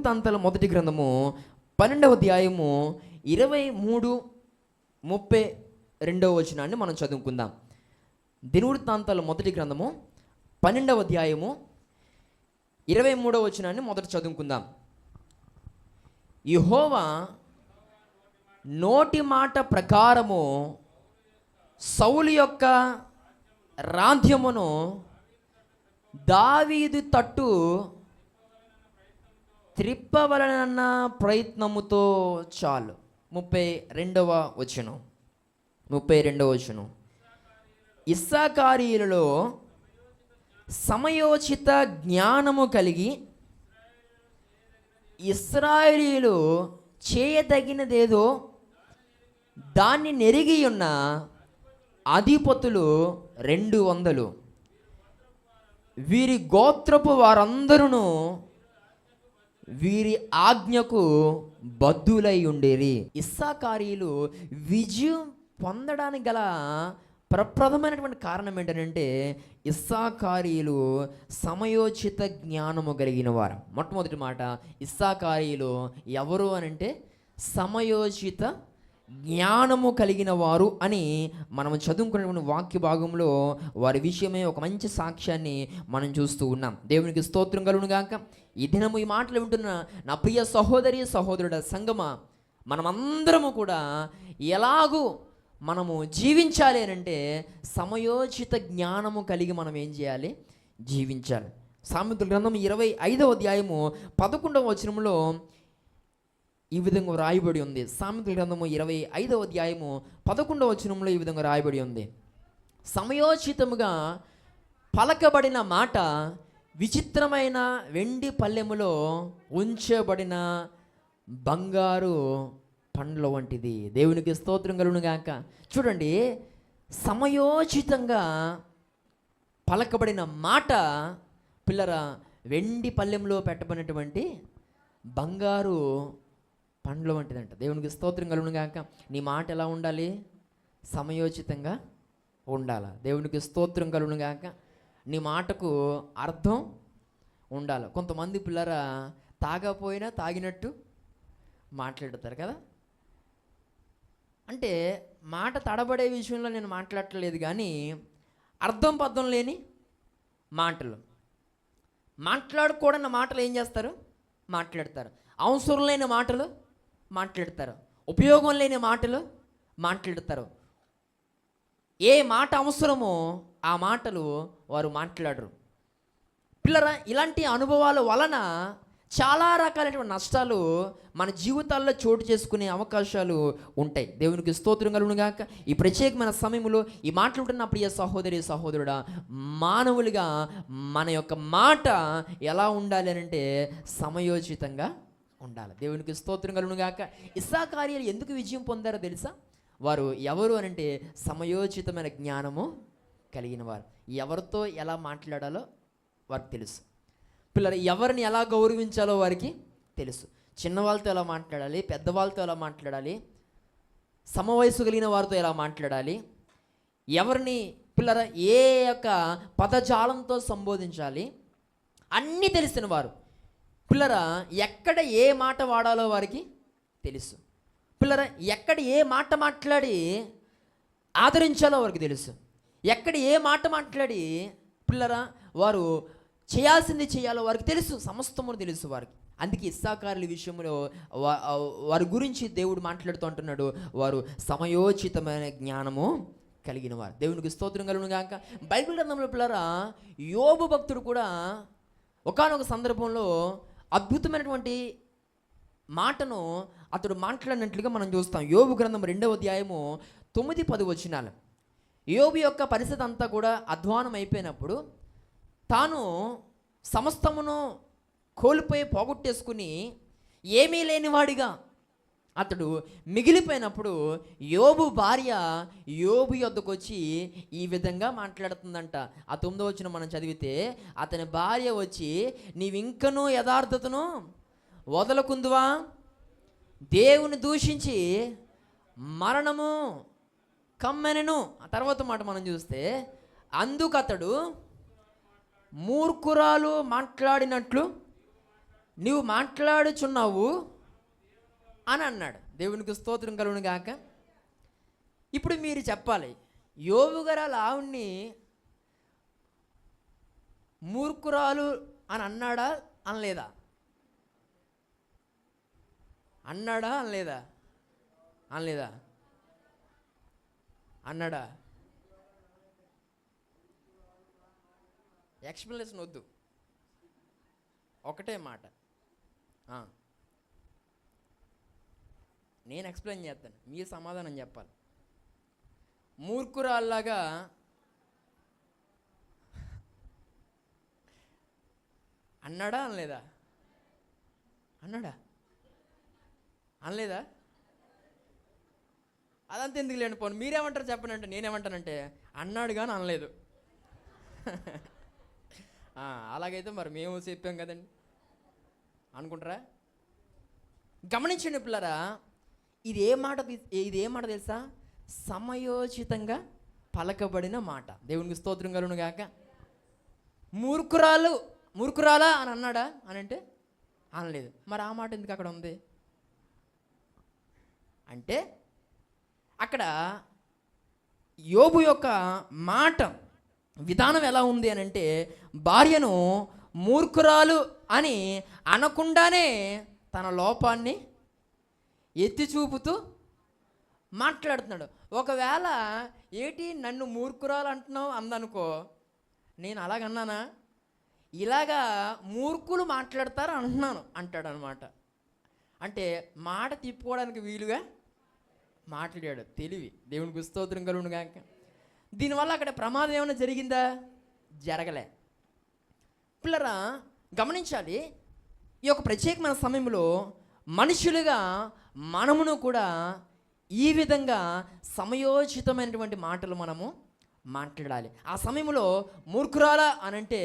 దినవృత్తాంతాల మొదటి గ్రంథము 12వ అధ్యాయము 23-32 వచనాన్ని మనం చదువుకుందాం. దినవృత్తాంతాల మొదటి గ్రంథము 12వ అధ్యాయము 23వ వచనాన్ని మొదట చదువుకుందాం. యెహోవా నోటి మాట ప్రకారము సౌలు యొక్క రాజ్యమును దావీదు తట్టు త్రిప్పవలనన్న ప్రయత్నముతో చాలు. 32వ వచనం. ఇస్సాకారీయులలో సమయోచిత జ్ఞానము కలిగి ఇశ్రాయేలీయులు చేయదగినదేదో దాన్ని నెరిగి ఉన్న అధిపతులు 200. వీరి గోత్రపు వారందరూ వీరి ఆజ్ఞకు బద్ధులై ఉండేరి. ఇస్సాకారీయులు విజయం పొందడానికి గల ప్రప్రథమైనటువంటి కారణం ఏంటంటే ఇస్సాకారీయులు సమయోచిత జ్ఞానము కలిగిన వారు. మొట్టమొదటి మాట, ఇస్సాకారీయులు ఎవరు అని అంటే సమయోచిత జ్ఞానము కలిగిన వారు అని మనం చదువుకున్నటువంటి వాక్య భాగంలో వారి విషయమే ఒక మంచి సాక్ష్యాన్ని మనం చూస్తూ ఉన్నాం. దేవునికి స్తోత్రం కలుగును గాక. ఈ దినము ఈ మాటలు వింటున్న నా ప్రియ సహోదరి సహోదరుడ సంగమా, మనమందరము కూడా ఎలాగూ మనము జీవించాలి అని అంటే సమయోచిత జ్ఞానము కలిగి మనం ఏం చేయాలి? జీవించాలి. సామెతల గ్రంథం 25వ అధ్యాయము 11వ వచనంలో ఈ విధంగా రాయబడి ఉంది. సామెతల గ్రంథము 25వ అధ్యాయము 11వ వచనంలో ఈ విధంగా రాయబడి ఉంది. సమయోచితముగా పలకబడిన మాట విచిత్రమైన వెండి పల్లెములో ఉంచబడిన బంగారు పండ్ల వంటిది. దేవునికి స్తోత్రం కలుగును గాక. చూడండి, సమయోచితంగా పలకబడిన మాట పిల్లరా వెండి పల్లెంలో పెట్టబడినటువంటి బంగారు పండ్ల వంటిదంట. దేవునికి స్తోత్రం కలుగును గాక. నీ మాట ఎలా ఉండాలి? సమయోచితంగా ఉండాలి. దేవునికి స్తోత్రం కలుగును గాక. నీ మాటకు అర్థం ఉండాలి. కొంతమంది పిల్లరా తాగపోయినా తాగినట్టు మాట్లాడతారు కదా. అంటే మాట తడబడే విషయంలో నేను మాట్లాడట్లేదు, కానీ అర్థం పద్ధం లేని మాటలు, మాట్లాడకూడని మాటలు ఏం చేస్తారు? మాట్లాడతారు. అవసరం లేని మాటలు మాట్లాడతారు. ఉపయోగం లేని మాటలు మాట్లాడతారు. ఏ మాట అవసరమో ఆ మాటలు వారు మాట్లాడరు. పిల్లరా, ఇలాంటి అనుభవాల వలన చాలా రకాలైనటువంటి నష్టాలు మన జీవితాల్లో చోటు చేసుకునే అవకాశాలు ఉంటాయి. దేవునికి స్తోత్రం కలుగును గాక. ఈ ప్రత్యేకమైన సమయంలో ఈ మాట్లాడుతున్న ప్రియ సహోదరి సహోదరుడా, మానవులుగా మన యొక్క మాట ఎలా ఉండాలి అని అంటే సమయోచితంగా ఉండాలి. దేవునికి స్తోత్రం కలుగును గాక. ఇస్సాకారీయులు ఎందుకు విజయం పొందారో తెలుసా? వారు ఎవరు అని అంటే సమయోచితమైన జ్ఞానము కలిగిన వారు. ఎవరితో ఎలా మాట్లాడాలో వారికి తెలుసు. పిల్లలు ఎవరిని ఎలా గౌరవించాలో వారికి తెలుసు. చిన్నవాళ్ళతో ఎలా మాట్లాడాలి, పెద్దవాళ్ళతో ఎలా మాట్లాడాలి, సమవయసు కలిగిన వారితో ఎలా మాట్లాడాలి, ఎవరిని పిల్లల ఏ యొక్క పదజాలంతో సంబోధించాలి, అన్నీ తెలిసిన వారు. పిల్లరా ఎక్కడ ఏ మాట వాడాలో వారికి తెలుసు. పిల్లరా ఎక్కడ ఏ మాట మాట్లాడి ఆదరించాలో వారికి తెలుసు. ఎక్కడ ఏ మాట మాట్లాడి పిల్లరా వారు చేయాల్సింది చేయాలో వారికి తెలుసు. సమస్తమును తెలుసు వారికి. అందుకే ఇస్సాకారుల విషయంలో వారి గురించి దేవుడు మాట్లాడుతూ అంటున్నాడు, వారు సమయోచితమైన జ్ఞానము కలిగిన వారు. దేవునికి స్తోత్రం కలుగును గాక. బైబిల్ గ్రంథంలో పిల్లరా యోబు భక్తుడు కూడా ఒకానొక సందర్భంలో అద్భుతమైనటువంటి మాటను అతడు మాట్లాడినట్లుగా మనం చూస్తాం. యోబు గ్రంథం 2వ అధ్యాయము 9-10 వచనాలు. యోబు యొక్క పరిస్థితి అంతా కూడా అధ్వానం అయిపోయినప్పుడు, తాను సమస్తమును కోల్పోయి పోగొట్టేసుకుని ఏమీ లేనివాడిగా అతడు మిగిలిపోయినప్పుడు యోబు భార్య యోబు యొద్దకు వచ్చి ఈ విధంగా మాట్లాడుతుందంట. ఆ 9వ వచనం మనం చదివితే, అతని భార్య వచ్చి, నీవింకనూ యథార్థతను వదలకుందువా? దేవుని దూషించి మరణము కమ్మెనెను. ఆ తర్వాత మాట మనం చూస్తే, అందుకతడు మూర్ఖురాలు మాట్లాడినట్లు నీవు మాట్లాడుచున్నావు అని అన్నాడు. దేవునికి స్తోత్రం కలుగును గాక. ఇప్పుడు మీరు చెప్పాలి, యోబు గారు అలా ఆవిడ్ని మూర్ఖురాలు అని అన్నాడా అనలేదా? అన్నాడా అనలేదా? అనలేదా? అన్నాడా? ఎక్స్ప్లెనేషన్ వద్దు, ఒకటే మాట. నేను ఎక్స్ప్లెయిన్ చేస్తాను, మీరు సమాధానం చెప్పాలి. మూర్ఖురాల్లాగా అన్నాడా అనలేదా? అన్నాడా అనలేదా? అదంతా ఎందుకు లేండి, పోను మీరేమంటారు చెప్పండి అంటే నేనేమంటానంటే అన్నాడు కానీ అనలేదు. అలాగైతే మరి మేము చెప్పాం కదండి అనుకుంటారా? గమనించండి పిల్లరా, ఇది ఏ మాట తెలుసా? సమయోచితంగా పలకబడిన మాట. దేవునికి స్తోత్రం కలుగును గాక. మూర్ఖురాలా అని అన్నాడా అని అంటే అనలేదు. మరి ఆ మాట ఎందుకు అక్కడ ఉంది అంటే, అక్కడ యోబు యొక్క మాట విధానం ఎలా ఉంది అని అంటే, భార్యను మూర్ఖురాలు అని అనకుండానే తన లోపాన్ని ఎత్తి చూపుతూ మాట్లాడుతున్నాడు. ఒకవేళ ఏటి నన్ను మూర్ఖురాలు అంటున్నావు అందనుకో, నేను అలాగన్నానా? ఇలాగా మూర్ఖులు మాట్లాడతారు అంటున్నాను అంటాడు అనమాట. అంటే మాట తిప్పుకోవడానికి వీలుగా మాట్లాడాడు. తెలివి. దేవునికి స్తోత్రం కలుగును గాక. దీనివల్ల అక్కడ ప్రమాదం ఏమైనా జరిగిందా? జరగలే. పిల్లరా గమనించాలి, ఈ యొక్క ప్రత్యేకమైన సమయంలో మనుషులుగా మనమును కూడా ఈ విధంగా సమయోచితమైనటువంటి మాటలు మనము మాట్లాడాలి. ఆ సమయంలో మూర్ఖురాలా అనంటే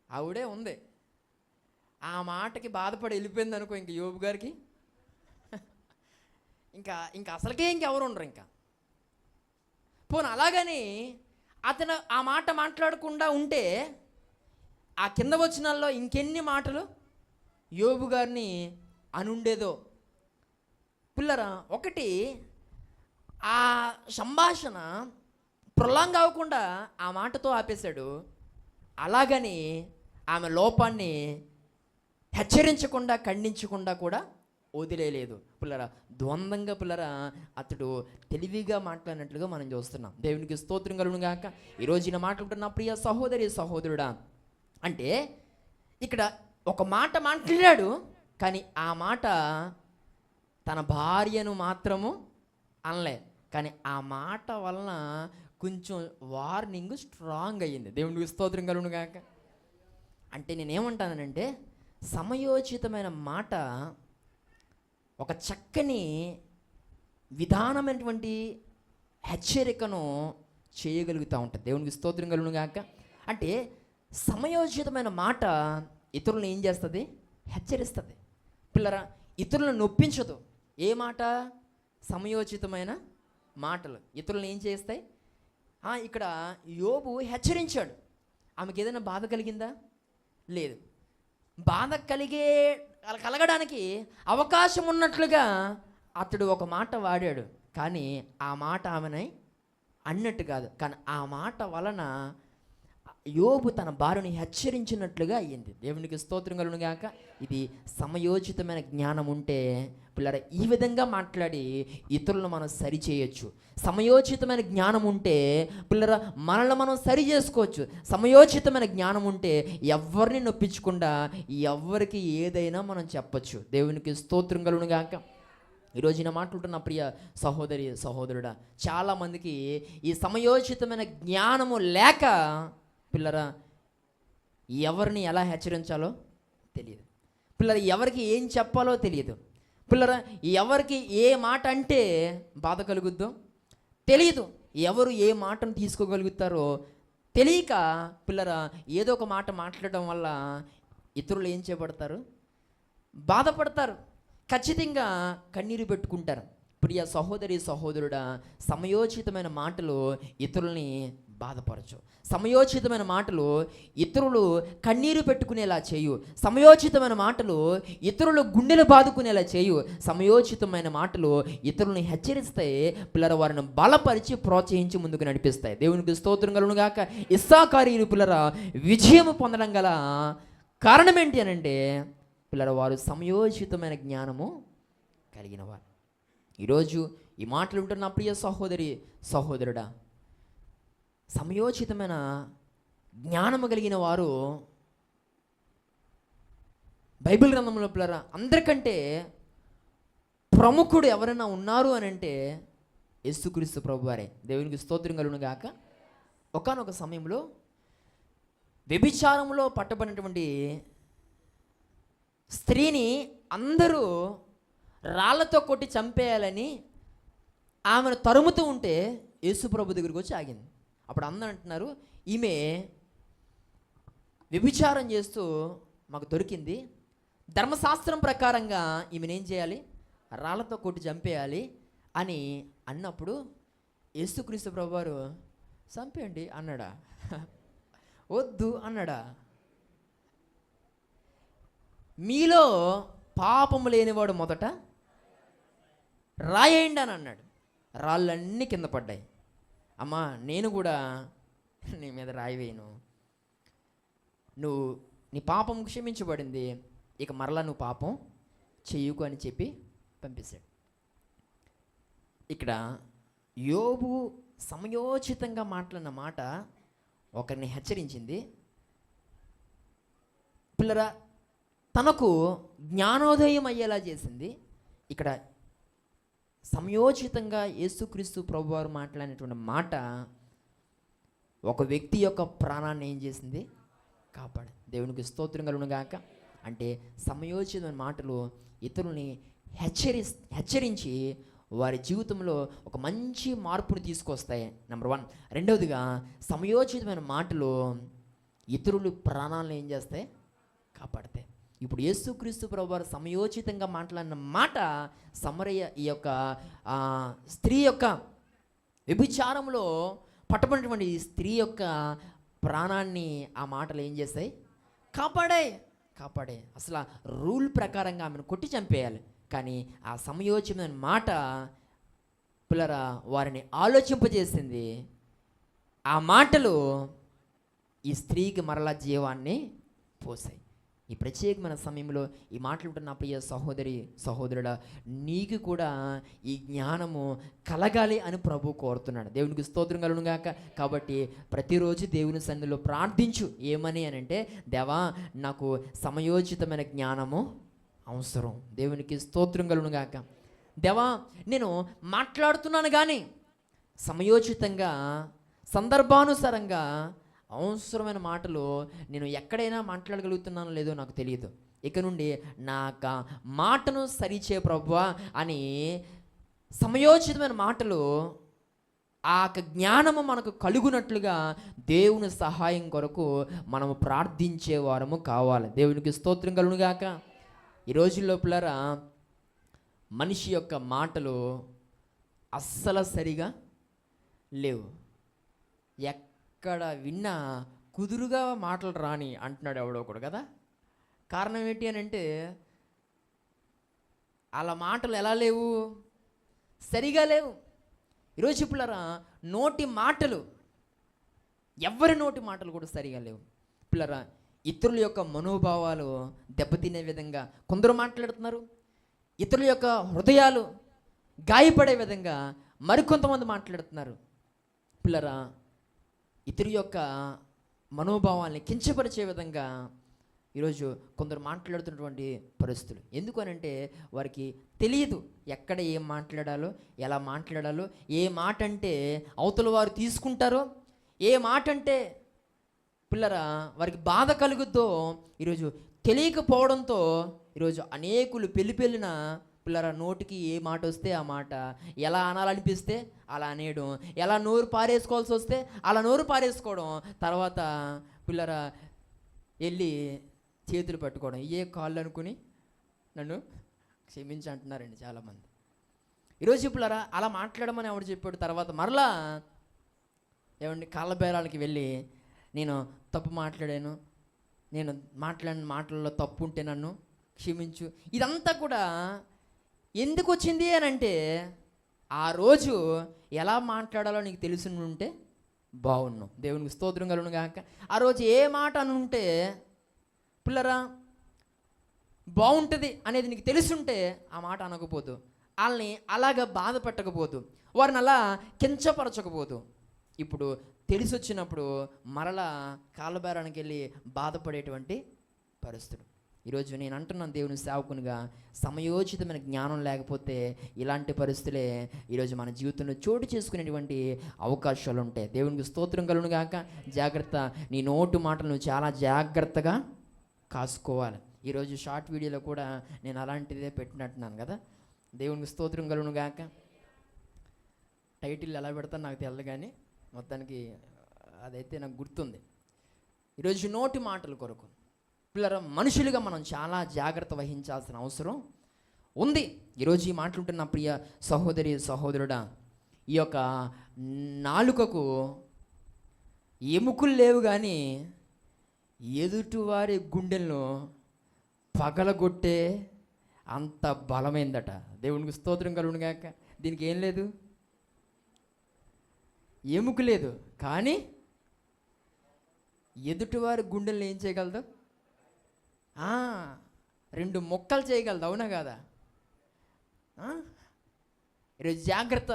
ఆవిడే ఉంది, ఆ మాటకి బాధపడి వెళ్ళిపోయింది అనుకో, ఇంక యోబు గారికి ఇంకా అసలుకే ఇంకెవరు ఉండరు. ఇంకా పోను అలాగని అతను ఆ మాట మాట్లాడకుండా ఉంటే ఆ కింద వచనాల్లో ఇంకెన్ని మాటలు యోబు గారిని అనుండేదో. పిల్లరా, ఒకటి ఆ సంభాషణ ప్రొలాంగ్ అవ్వకుండా ఆ మాటతో ఆపేశాడు. అలాగని ఆమె లోపాన్ని హెచ్చరించకుండా ఖండించకుండా కూడా వదిలేయలేదు. పిల్లరా ద్వంద్వంగా పిల్లరా అతడు తెలివిగా మాట్లాడినట్లుగా మనం చూస్తున్నాం. దేవునికి స్తోత్రం కలుగును గాక. ఈరోజు ఈయన మాట్లాడుతున్న ప్రియ సహోదరి సహోదరుడా, అంటే ఇక్కడ ఒక మాట మాట్లాడాడు, కానీ ఆ మాట తన భార్యను మాత్రము అనలే, కానీ ఆ మాట వలన కొంచెం వార్నింగ్ స్ట్రాంగ్ అయ్యింది. దేవునికి స్తోత్రం కలుగును గాక. అంటే నేనేమంటానంటే, సమయోచితమైన మాట ఒక చక్కని విధానమైనటువంటి హెచ్చరికను చేయగలుగుతూ ఉంటుంది. దేవునికి స్తోత్రం కలుగును గాక. అంటే సమయోచితమైన మాట ఇతరులను ఏం చేస్తుంది? హెచ్చరిస్తుంది. పిల్లరా, ఇతరులను నొప్పించదు. ఏ మాట? సమయోచితమైన మాటలు ఇతరులను ఏం చేస్తాయి? ఇక్కడ యోబు హెచ్చరించాడు. ఆమెకి ఏదైనా బాధ కలిగిందా? లేదు. బాధ కలగడానికి అవకాశం ఉన్నట్లుగా అతడు ఒక మాట వాడాడు, కానీ ఆ మాట ఆమెనై అన్నట్టు కాదు. కానీ ఆ మాట వలన యోబు తన భార్యని హెచ్చరించినట్లుగా అయ్యింది. దేవునికి స్తోత్రం కలుగును గాక. ఇది సమయోచితమైన జ్ఞానం ఉంటే పిల్లర ఈ విధంగా మాట్లాడి ఇతరులను మనం సరి చేయొచ్చు. సమయోచితమైన జ్ఞానం ఉంటే పిల్లర మనల్ని మనం సరి చేసుకోవచ్చు. సమయోచితమైన జ్ఞానం ఉంటే ఎవరిని నొప్పించకుండా ఎవరికి ఏదైనా మనం చెప్పచ్చు. దేవునికి స్తోత్రం కలుగును గాక. ఈరోజు నేను మాట్లాడుతున్న ప్రియ సహోదరి సహోదరుడా, చాలామందికి ఈ సమయోచితమైన జ్ఞానము లేక పిల్లరా ఎవరిని ఎలా హెచ్చరించాలో తెలియదు. పిల్లరా ఎవరికి ఏం చెప్పాలో తెలియదు. పిల్లరా ఎవరికి ఏ మాట అంటే బాధ కలుగుద్దో తెలియదు. ఎవరు ఏ మాటను తీసుకోగలుగుతారో తెలియక పిల్లరా ఏదో ఒక మాట మాట్లాడడం వల్ల ఇతరులు ఏం చేయబడతారు? బాధపడతారు. ఖచ్చితంగా కన్నీరు పెట్టుకుంటారు. ప్రియ సహోదరి సహోదరుడా, సమయోచితమైన మాటలు ఇతరుల్ని బాధపరచు. సమయోచితమైన మాటలు ఇతరులు కన్నీరు పెట్టుకునేలా చేయు. సమయోచితమైన మాటలు ఇతరులు గుండెలు బాదుకునేలా చేయు. సమయోచితమైన మాటలు ఇతరులను హెచ్చరిస్తాయి, పిల్లల వారిని బలపరిచి ప్రోత్సహించి ముందుకు నడిపిస్తాయి. దేవునికి స్తోత్రం కలుగును గాక. ఇస్సాకారీయులు పిల్లల విజయం పొందడం గల కారణం ఏంటి అని అంటే పిల్లల వారు సమయోచితమైన జ్ఞానము కలిగిన వారు. ఈరోజు ఈ మాటలు ఉంటున్న ప్రియ సహోదరి సహోదరుడా, సమయోచితమైన జ్ఞానము కలిగిన వారు బైబిల్ గ్రంథంలో పిల్లరా అందరికంటే ప్రముఖుడు ఎవరైనా ఉన్నారు అని అంటే యేసుక్రీస్తు ప్రభువారే. దేవునికి స్తోత్రం కలుగును గాక. ఒకానొక సమయంలో వ్యభిచారంలో పట్టబడినటువంటి స్త్రీని అందరూ రాళ్లతో కొట్టి చంపేయాలని ఆమెను తరుముతూ ఉంటే యేసు ప్రభు దగ్గరికి వచ్చి ఆగింది. అప్పుడు అందరూ అంటున్నారు, ఈమె వ్యభిచారం చేస్తూ మాకు దొరికింది, ధర్మశాస్త్రం ప్రకారంగా ఈమెను ఏం చేయాలి, రాళ్లతో కొట్టి చంపేయాలి అని అన్నప్పుడు యేసుక్రీస్తు ప్రభు వారు చంపేయండి అన్నాడా? వద్దు అన్నాడా? మీలో పాపము లేనివాడు మొదట రాయేయండి అని అన్నాడు. రాళ్ళన్నీ కింద పడ్డాయి. అమ్మా నేను కూడా నీ మీద రాయి వేయను, నువ్వు నీ పాపం క్షమించబడింది, ఇక మరలా నువ్వు పాపం చెయ్యకు అని చెప్పి పంపిస్తాడు. ఇక్కడ యోబు సమయోచితంగా మాట్లాడిన మాట ఒకరిని హెచ్చరించింది. పిల్లరా తనకు జ్ఞానోదయం అయ్యేలా చేసింది. ఇక్కడ సమయోచితంగా యేసుక్రీస్తు ప్రభువారు మాట్లాడినటువంటి మాట ఒక వ్యక్తి యొక్క ప్రాణాన్ని ఏం చేసింది, కాపాడు. దేవునికి స్తోత్రం కలుగును గాక. అంటే సమయోచితమైన మాటలు ఇతరుల్ని హెచ్చరించి వారి జీవితంలో ఒక మంచి మార్పును తీసుకొస్తాయి. నెంబర్ 1. రెండవదిగా సమయోచితమైన మాటలు ఇతరులు ప్రాణాలను ఏం చేస్తాయి, కాపాడతాయి. ఇప్పుడు యేసుక్రీస్తు ప్రభువారు సమయోచితంగా మాట్లాడిన మాట సమరయ ఈ యొక్క స్త్రీ యొక్క వ్యభిచారంలో పట్టబడినటువంటి ఈ స్త్రీ యొక్క ప్రాణాన్ని ఆ మాటలు ఏం చేస్తాయి, కాపాడే. అసలు రూల్ ప్రకారంగా ఆమెను కొట్టి చంపేయాలి, కానీ ఆ సమయోచితమైన మాట పిల్లరా వారిని ఆలోచింపజేసింది. ఆ మాటలు ఈ స్త్రీకి మరలా జీవాన్ని పోసాయి. ఈ ప్రత్యేకమైన సమయంలో ఈ మాట్లాడుతున్న ప్రియ సహోదరి సహోదరుడా, నీకు కూడా ఈ జ్ఞానము కలగాలి అని ప్రభు కోరుతున్నాడు. దేవునికి స్తోత్రం కలుగును గాక. కాబట్టి ప్రతిరోజు దేవుని సన్నిధిలో ప్రార్థించు. ఏమని అని అంటే, దేవా నాకు సమయోచితమైన జ్ఞానము అవసరం. దేవునికి స్తోత్రం కలుగును గాక. దేవా నేను మాట్లాడుతున్నాను కానీ సమయోచితంగా సందర్భానుసారంగా అవసరమైన మాటలు నేను ఎక్కడైనా మాట్లాడగలుగుతున్నానో లేదో నాకు తెలియదు. ఇక నుండి నా మాటను సరిచే ప్రభువా అని సమయోచితమైన మాటలు ఆ జ్ఞానము మనకు కలుగునట్లుగా దేవుని సహాయం కొరకు మనము ప్రార్థించే వారము కావాలి. దేవునికి స్తోత్రం కలుగును గాక. ఈ రోజుల్లో పిల్లరా మనిషి యొక్క మాటలు అస్సలు సరిగా లేవు. ఎక్కడ విన్నా కుదురుగా మాటలు రాని అంటున్నాడు ఎవడో ఒకడు కదా. కారణం ఏంటి అని అంటే అలా మాటలు ఎలా లేవు, సరిగా లేవు. ఈరోజు పిల్లరా నోటి మాటలు, ఎవరి నోటి మాటలు కూడా సరిగా లేవు. పిల్లరా ఇతరుల యొక్క మనోభావాలు దెబ్బతినే విధంగా కొందరు మాట్లాడుతున్నారు. ఇతరుల యొక్క హృదయాలు గాయపడే విధంగా మరికొంతమంది మాట్లాడుతున్నారు. పిల్లరా ఇతరు యొక్క మనోభావాల్ని కించపరిచే విధంగా ఈరోజు కొందరు మాట్లాడుతున్నటువంటి పరిస్థితులు. ఎందుకు అనంటే వారికి తెలియదు ఎక్కడ ఏం మాట్లాడాలో, ఎలా మాట్లాడాలో, ఏ మాట అంటే అవతల వారు తీసుకుంటారో, ఏ మాట అంటే పిల్లరా వారికి బాధ కలుగుద్దో ఈరోజు తెలియకపోవడంతో ఈరోజు అనేకులు పెళ్ళిన పిల్లరా నోటికి ఏ మాట వస్తే ఆ మాట, ఎలా అనాలనిపిస్తే అలా అనేయడం, ఎలా నోరు పారేసుకోవాల్సి వస్తే అలా నోరు పారేసుకోవడం, తర్వాత పిల్లరా వెళ్ళి చేతులు పట్టుకోవడం, ఏ కాళ్ళు అనుకుని నన్ను క్షమించి అంటున్నారండి చాలామంది. ఈరోజు పిల్లరా అలా మాట్లాడమని ఎవడు చెప్పాడు? తర్వాత మరలా ఏమండి కాళ్ళ బేరాలకి వెళ్ళి నేను తప్పు మాట్లాడాను, నేను మాట్లాడిన మాటల్లో తప్పు ఉంటే నన్ను క్షమించు. ఇదంతా కూడా ఎందుకు వచ్చింది అని అంటే, ఆ రోజు ఎలా మాట్లాడాలో నీకు తెలిసి ఉంటే బాగున్నావు. దేవునికి స్తోత్రం కలుగును గాక. ఆ రోజు ఏ మాట అని ఉంటే పిల్లరా బాగుంటుంది అనేది నీకు తెలుసుంటే ఆ మాట అనకపోదు, వాళ్ళని అలాగ బాధ పెట్టకపోదు, వారిని అలా కించపరచకపోదు. ఇప్పుడు తెలిసి వచ్చినప్పుడు మరలా కాళ్ళబేరానికి వెళ్ళి బాధపడేటువంటి పరిస్థితులు. ఈరోజు నేను అంటున్నాను దేవుని సేవకునిగా, సమయోచితమైన జ్ఞానం లేకపోతే ఇలాంటి పరిస్థితులే ఈరోజు మన జీవితంలో చోటు చేసుకునేటువంటి అవకాశాలు ఉంటాయి. దేవునికి స్తోత్రం కలుగును గాక. జాగ్రత్త, నీ నోటు మాటలు నువ్వు చాలా జాగ్రత్తగా కాసుకోవాలి. ఈరోజు షార్ట్ వీడియోలో కూడా నేను అలాంటిదే పెట్టినట్టున్నాను కదా. దేవునికి స్తోత్రం కలుగును గాక. టైటిల్ ఎలా పెడతాను నాకు తెలియదు, కానీ మొత్తానికి అదైతే నాకు గుర్తుంది. ఈరోజు నోటి మాటల కొరకు పిల్లల మనుషులుగా మనం చాలా జాగ్రత్త వహించాల్సిన అవసరం ఉంది. ఈరోజు ఈ మాట్లాడుతున్న ప్రియ సహోదరి సహోదరుడా, ఈ యొక్క నాలుకకు ఎముకలు లేవు కానీ ఎదుటివారి గుండెలను పగలగొట్టే అంత బలమైందట. దేవునికి స్తోత్రం కలుగును గాక. దీనికి ఏం లేదు, ఎముక లేదు, కానీ ఎదుటివారి గుండెలను ఏం చేయగలదు? రెండు మొక్కలు చేయగలదు. అవునా కాదా? ఈరోజు జాగ్రత్త.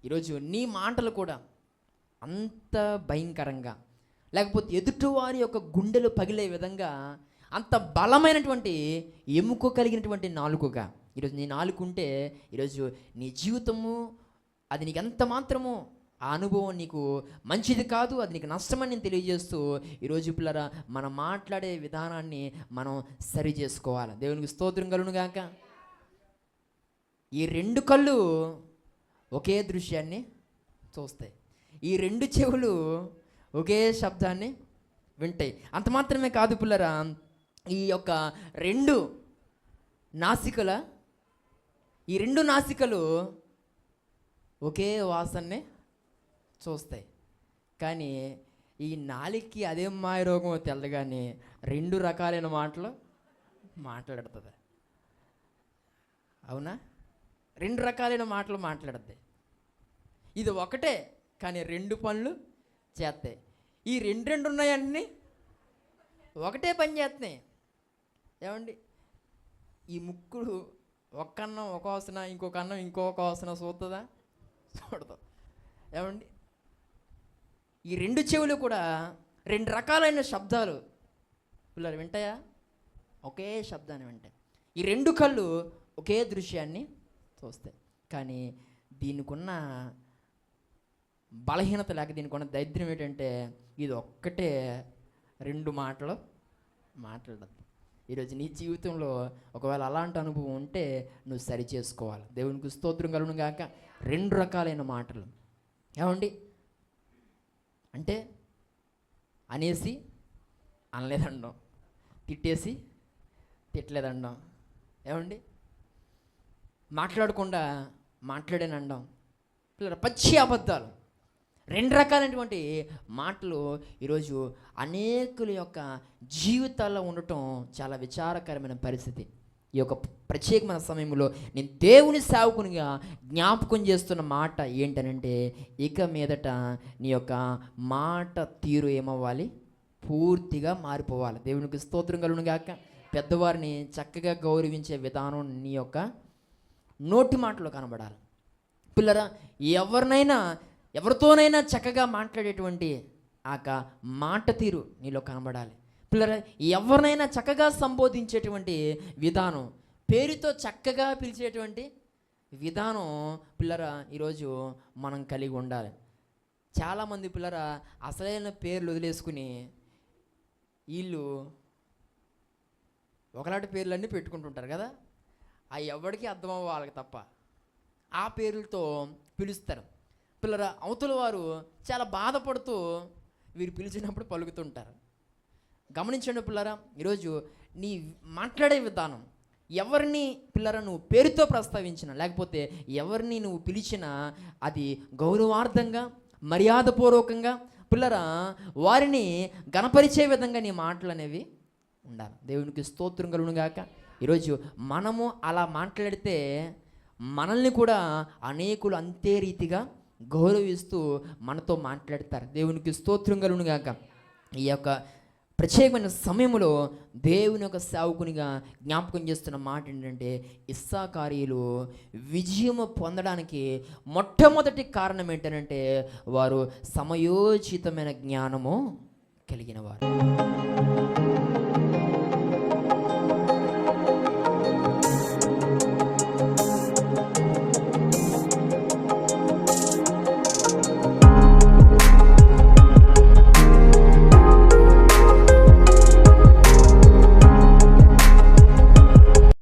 ఈరోజు నీ మాటలు కూడా అంత భయంకరంగా, లేకపోతే ఎదుటివారి యొక్క గుండెలు పగిలే విధంగా అంత బలమైనటువంటి ఎముక కలిగినటువంటి నాలుకగా ఈరోజు నీ నాలుక ఉంటే, ఈరోజు నీ జీవితము అది నీకు ఎంత మాత్రము ఆ అనుభవం నీకు మంచిది కాదు, అది నీకు నష్టమని నేను తెలియజేస్తూ ఈరోజు పిల్లరా మనం మాట్లాడే విధానాన్ని మనం సరి చేసుకోవాలి. దేవునికి స్తోత్రం కలుగును గాక. ఈ రెండు కళ్ళు ఒకే దృశ్యాన్ని చూస్తాయి, ఈ రెండు చెవులు ఒకే శబ్దాన్ని వింటాయి. అంత మాత్రమే కాదు పిల్లరా, ఈ యొక్క రెండు నాసికలు ఒకే వాసనని చూస్తాయి. కానీ ఈ నాలికి అదేం మాయ రోగమో తెలదు, కానీ రెండు రకాలైన మాటలు మాట్లాడుతుంది. అవునా? రెండు రకాలైన మాటలు మాట్లాడుద్ది. ఇది ఒకటే కానీ రెండు పనులు చేస్తాయి. ఈ రెండు ఉన్నాయన్నీ ఒకటే పని చేస్తున్నాయి. ఏమండి, ఈ ముక్కుడు ఒక్క అన్నం ఒక వాసన, ఇంకొక అన్నం ఇంకొక వాసన చూస్తుందా? చూడదు. ఏమండి, ఈ రెండు చెవులు కూడా రెండు రకాలైన శబ్దాలు పిల్లలు వింటాయా? ఒకే శబ్దాన్ని వింటాయి. ఈ రెండు కళ్ళు ఒకే దృశ్యాన్ని చూస్తాయి. కానీ దీనికి ఉన్న బలహీనత లేక దీనికి ఉన్న దరిద్రం ఏంటంటే, ఇది ఒక్కటే రెండు మాటలు మాట్లాడదు. ఈరోజు నీ జీవితంలో ఒకవేళ అలాంటి అనుభవం ఉంటే నువ్వు సరి చేసుకోవాలి. దేవునికి స్తోత్రం కలుగును గాక. రెండు రకాలైన మాటలు. ఏమండి అంటే, అనేసి అనలేదండం, తిట్టేసి తిట్టలేదండం, ఏమండి మాట్లాడకుండా మాట్లాడానండం, పిల్లలు పచ్చి అబద్ధాలు, రెండు రకాలైనటువంటి మాటలు ఈరోజు అనేకుల యొక్క జీవితాల్లో ఉండటం చాలా విచారకరమైన పరిస్థితి. ఈ యొక్క ప్రత్యేకమైన సమయంలో నేను దేవుని సేవకునిగా జ్ఞాపకం చేస్తున్న మాట ఏంటనంటే, ఇక మీదట నీ యొక్క మాట తీరు ఏమవ్వాలి? పూర్తిగా మారిపోవాలి. దేవునికి స్తోత్రం కలుగును గాక. పెద్దవారిని చక్కగా గౌరవించే విధానం నీ యొక్క నోటి మాటలో కనబడాలి. పిల్లరా, ఎవరితోనైనా చక్కగా మాట్లాడేటువంటి ఆ మాట తీరు నీలో కనబడాలి. పిల్లరా, ఎవరినైనా చక్కగా సంబోధించేటువంటి విధానం, పేరుతో చక్కగా పిలిచేటువంటి విధానం పిల్లరా ఈరోజు మనం కలిగి ఉండాలి. చాలామంది పిల్లరా అసలైన పేర్లు వదిలేసుకుని వీళ్ళు ఒకలాంటి పేర్లన్నీ పెట్టుకుంటుంటారు కదా. అవి ఎవరికి అర్థం అవ్వాలి తప్ప ఆ పేర్లతో పిలుస్తారు. పిల్లరా, అవతల వారు చాలా బాధపడుతూ వీరు పిలిచినప్పుడు పలుకుతుంటారు. గమనించండి పిల్లరా, ఈరోజు నీ మాట్లాడే విధానం, ఎవరిని పిల్లరా నువ్వు పేరుతో ప్రస్తావించినా, లేకపోతే ఎవరిని నువ్వు పిలిచినా అది గౌరవార్థంగా, మర్యాదపూర్వకంగా పిల్లరా వారిని గణపరిచే విధంగా నీ మాటలు అనేవి ఉండాలి. దేవునికి స్తోత్రం కలుగును గాక. ఈరోజు మనము అలా మాట్లాడితే మనల్ని కూడా అనేకులు అంతే రీతిగా గౌరవిస్తూ మనతో మాట్లాడతారు. దేవునికి స్తోత్రం కలుగును గాక. ఈ యొక్క ప్రత్యేకమైన సమయంలో దేవుని యొక్క సేవకునిగా జ్ఞాపకం చేస్తున్న మాట ఏంటంటే, ఇస్సాకారీయులు విజయము పొందడానికి మొట్టమొదటి కారణం ఏంటంటే వారు సమయోచితమైన జ్ఞానము కలిగిన వారు.